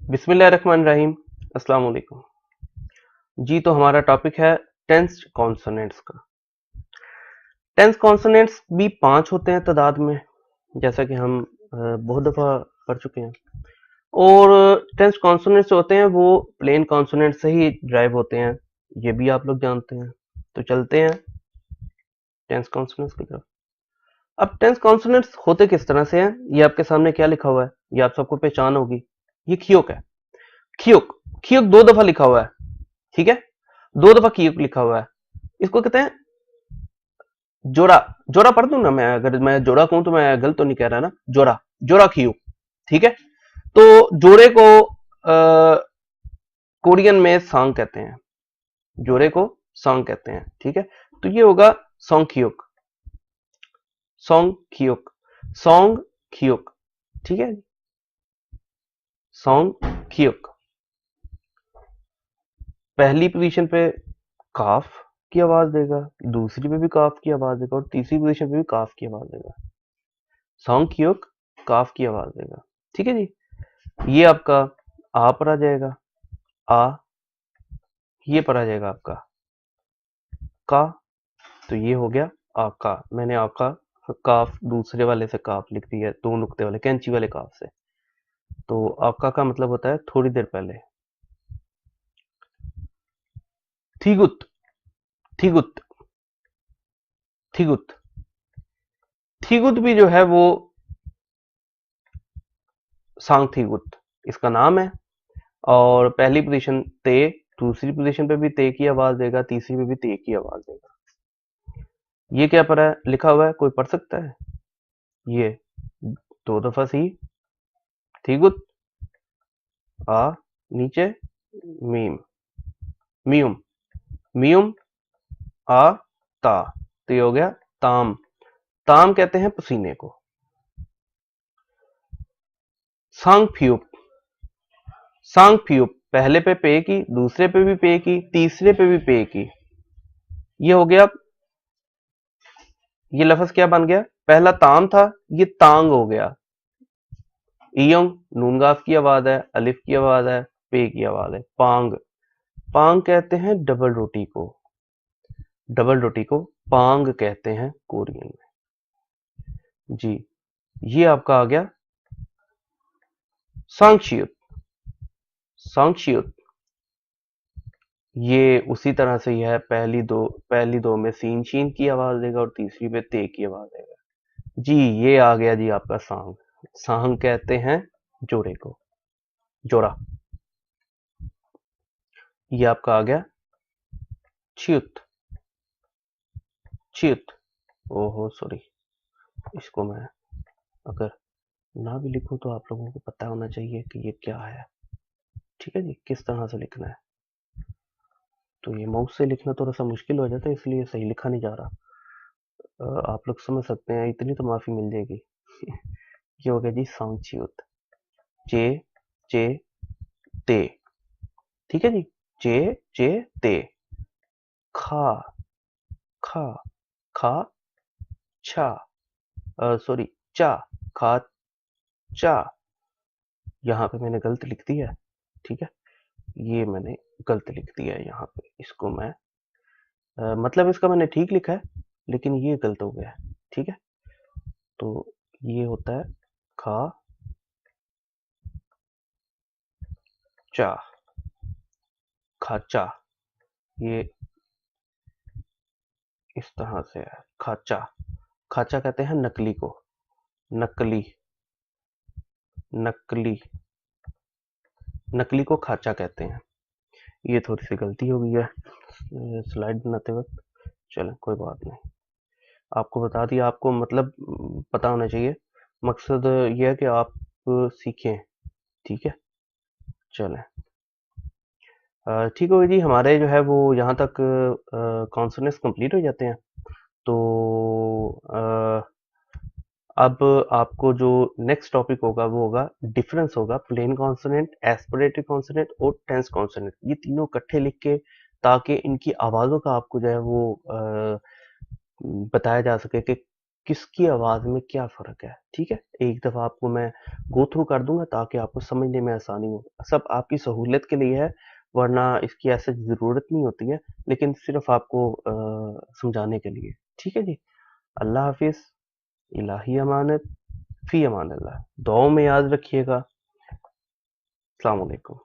बिस्मिल्लाहिर्रहमानिर्रहीम। अस्सलाम वालेकुम। जी, तो हमारा टॉपिक है टेंस्ड कॉन्सोनेंट्स का। टेंस कॉन्सोनेंट्स भी 5 होते हैं तादाद में, जैसा कि हम बहुत दफ़ा पढ़ चुके हैं। और टेंस कॉन्सोनेंट्स जो होते हैं वो प्लेन कॉन्सोनेंट से ही ड्राइव होते हैं, ये भी आप लोग जानते हैं। तो चलते हैं टेंस कॉन्सोनेंट्स की तरफ। अब टेंस कॉन्सोनेंट्स होते किस तरह से हैं, ये आपके सामने क्या लिखा हुआ है, ये आप सबको पहचान होगी। ये खियोक है। खियोक खियोक 2 दफ़ा लिखा हुआ है, ठीक है। 2 दफ़ा खियोक लिखा हुआ है। इसको कहते हैं जोड़ा। जोड़ा पढ़ दूं ना मैं, अगर मैं जोड़ा कहूं तो मैं गलत तो नहीं कह रहा ना। जोड़ा, जोड़ा खियू, ठीक है। तो जोड़े को कोरियन में सांग कहते हैं। जोड़े को सांग कहते हैं, ठीक है। तो ये होगा सॉन्ग खियोक, सॉन्ग खियोक, सॉन्ग खियोक, ठीक है। सॉन्ग खियोक। पहली पोजीशन पे काफ की आवाज देगा, दूसरी पे भी काफ की आवाज देगा और तीसरी पोजीशन पे भी काफ की आवाज देगा। सॉन्ग खियोक काफ की आवाज देगा, ठीक है जी। ये आपका आ पर आ जाएगा, आ। ये पर आ जाएगा आपका का। तो ये हो गया आका। मैंने आका काफ दूसरे वाले से काफ लिख दिया है, 2 नुक्ते वाले कैंची वाले काफ से। तो आका का मतलब होता है थोड़ी देर पहले। थीगुत, थीगुत, थीगुत। थीगुत भी जो है वो सांग थीगुत इसका नाम है। और पहली पोजीशन ते, दूसरी पोजीशन पे भी ते की आवाज देगा, तीसरी पे भी ते की आवाज देगा। ये क्या पर है लिखा हुआ है, कोई पढ़ सकता है? ये 2 दफा सी, थीगुत, आ, नीचे मीम, मियुम, मियुम, आ, ता। तो ये हो गया ताम। ताम कहते हैं पसीने को। सांग फ्यूप, सांग फ्यूप। पहले पे की, दूसरे पे भी पे की, तीसरे पे भी पे की। ये हो गया, ये लफ्ज क्या बन गया? पहला ताम था, ये तांग हो गया। इयम नून गाफ की आवाज है, अलिफ की आवाज है, पे की आवाज है। पांग, पांग कहते हैं डबल रोटी को। डबल रोटी को पांग कहते हैं कोरियन में जी। ये आपका आ गया सांगशियुत, सांगशियुत। ये उसी तरह से ही है, पहली दो में सीन शीन की आवाज देगा और तीसरी पे ते की आवाज देगा जी। ये आ गया जी आपका सांग। सांग कहते हैं जोड़े को, जोड़ा। ये आपका आ गया च्युत, च्युत। ओहो सॉरी, इसको मैं अगर ना भी लिखूं तो आप लोगों को पता होना चाहिए कि ये क्या है, ठीक है जी, किस तरह से लिखना है। तो ये माउस से लिखना थोड़ा सा मुश्किल हो जाता है, इसलिए सही लिखा नहीं जा रहा। आप लोग समझ सकते हैं, इतनी तो माफी मिल जाएगी। ये हो गया जी सांगच्यूत। चे, चे, ते, ठीक है जी। चे, चे, ते। खा, खा, खा, छा, सॉरी, चा, खा, चा। यहाँ पे मैंने गलत लिख दिया है, ठीक है। ये मैंने गलत लिख दिया है यहाँ पे, इसको मैं मतलब इसका मैंने ठीक लिखा है, लेकिन ये गलत हो गया है, ठीक है। तो ये होता है खा, चा, खाचा। ये इस तरह से है, खाचा। खाचा कहते हैं नकली को, नकली, नकली, नकली को खाचा कहते हैं। ये थोड़ी सी गलती हो गई है स्लाइड बनाते वक्त, चलो कोई बात नहीं। आपको बता दिया, आपको मतलब पता होना चाहिए। मकसद ये है कि आप सीखें, ठीक है। चलें, ठीक हो जी। हमारे जो है वो यहाँ तक कॉन्सोनेंट्स कंप्लीट हो जाते हैं। तो अब आपको जो नेक्स्ट टॉपिक होगा वो होगा डिफरेंस होगा प्लेन कॉन्सोनेंट, एस्पिरेटरी कॉन्सोनेंट और टेंस कॉन्सोनेंट। ये तीनों इकट्ठे लिख के, ताकि इनकी आवाज़ों का आपको जो है वो बताया जा सके कि किसकी आवाज़ में क्या फ़र्क है, ठीक है? एक दफ़ा आपको मैं गो थ्रू कर दूँगा ताकि आपको समझने में आसानी हो। सब आपकी सहूलियत के लिए है, वरना इसकी ऐसे ज़रूरत नहीं होती है, लेकिन सिर्फ़ आपको समझाने के लिए। ठीक है जी? अल्लाह हाफ़िज़, इलाही अमानत, फ़ी अमानिल्लाह। दुआओं में याद रखिएगा। अस्सलाम वालेकुम।